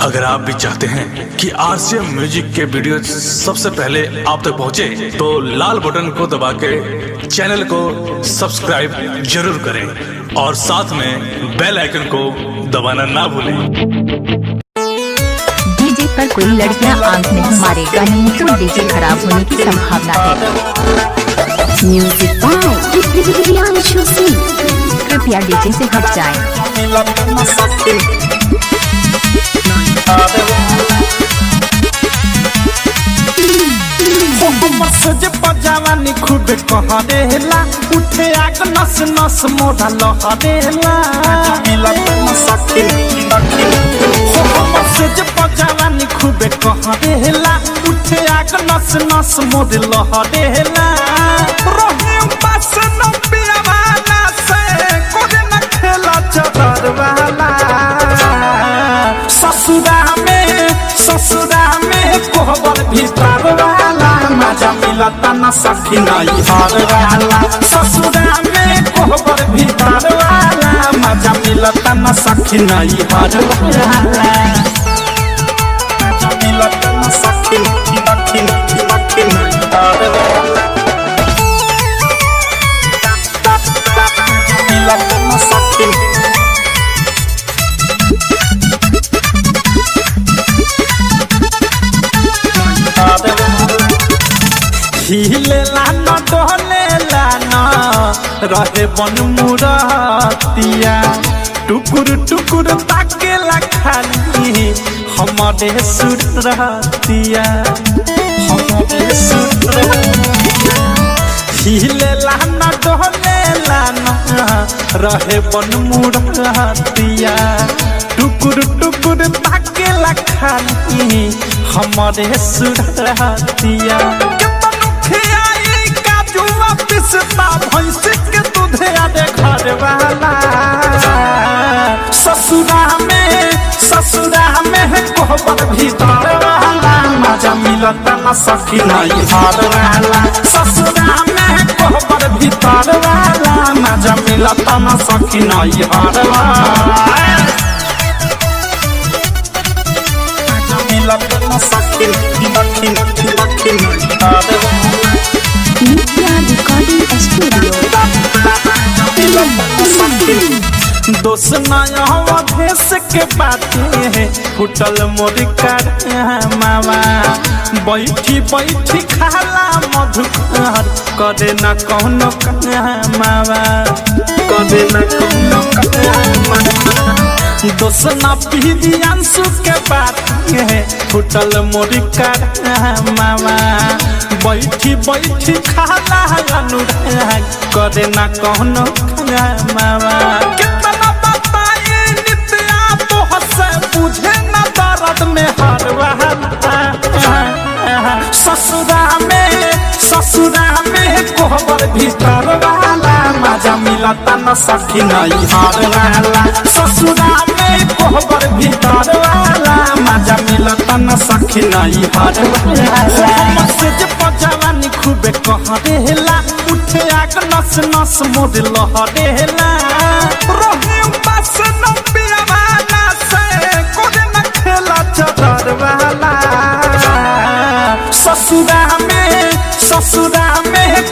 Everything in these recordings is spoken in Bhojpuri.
अगर आप भी चाहते हैं कि आरसीएम म्यूजिक के वीडियो सबसे पहले आप तक पहुंचे, तो लाल बटन को दबा के चैनल को सब्सक्राइब जरूर करें और साथ में बेल आइकन को दबाना ना भूलें। डीजे पर कोई लड़कियां आंख नहीं मारेगा, नहीं तो डीजे खराब होने की संभावना है। म्यूजिक बाय कृपया डीजे से हट जाएं। जवानी खूब कहरेला, उठे आग नस नस मोरा लहरेला। जवानी खूब कहरेला, उठे आग नस नस मोर लहरेला। पास न पियावाला से कोरे न खेला चदर वाला। ससुरा में कोहबर भीतर वाला, मजा मिलता न सखी नहीं हर वाला। ससुरा में कोहबर भीतर वाला, मजा मिलता न सखी नहीं हर वाला। मजा मिलता न सखी नहीं हर वाला। मिलता न सखी हिलेला न डोलेला न रहे बन मुरतिया। टुकुर टुकुर ताकेला खाली हमारे सुरतिया। हिलेला न डोलेला न रहे बन मुरतिया। टुकुर टुकुर ताकेला खाली हमारे सुरतिया। पिसता भैंस के दूधे आदे घर वाला। ससुरा में कोहबर भीतर वाला, मजा मिलता न सखी नहीं हर वाला। ससुरा में कोहबर भीतर वाला, मजा मिलता न सखी नहीं हर वाला। मजा मिलता न सखी नहीं हर वाला। दोस्त नया देश के बातें फुटल मोर मावा। बैठी बैठी खाला मधुकर, करे न कौनो मावा। करे न कौनो दोस्त न पीदी अंशु के बातें फुटल मोर मावा। बैठी बैठी खाला अनुराग, करे न कौनो मावा। कितना बताए नित्या तो हंसे, बुझे न दर्द में हर वाला। ससुरा में कोहबर भीतर वाला, मजा मिलता न सखी नहीं हर वाला। ससुरा में कोहबर भीतर वाला, मजा मिलता न सखी नहीं हर वाला। जवानी खूबे कहरेला, उठे आग नस नस मोर लहरेला। पास न पियावाला से कोरे न खेला चदर वाला। ससुरा में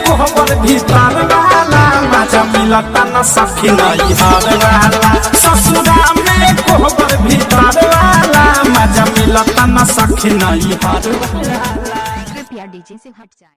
कोहबर भीतर वाला, मजा मिलता न सखी नहीं हर वाला। ससुरा में कोहबर भीतर वाला, मजा मिलता न सखी नहीं हर वाला। कृपया डीजे से हट जाएं।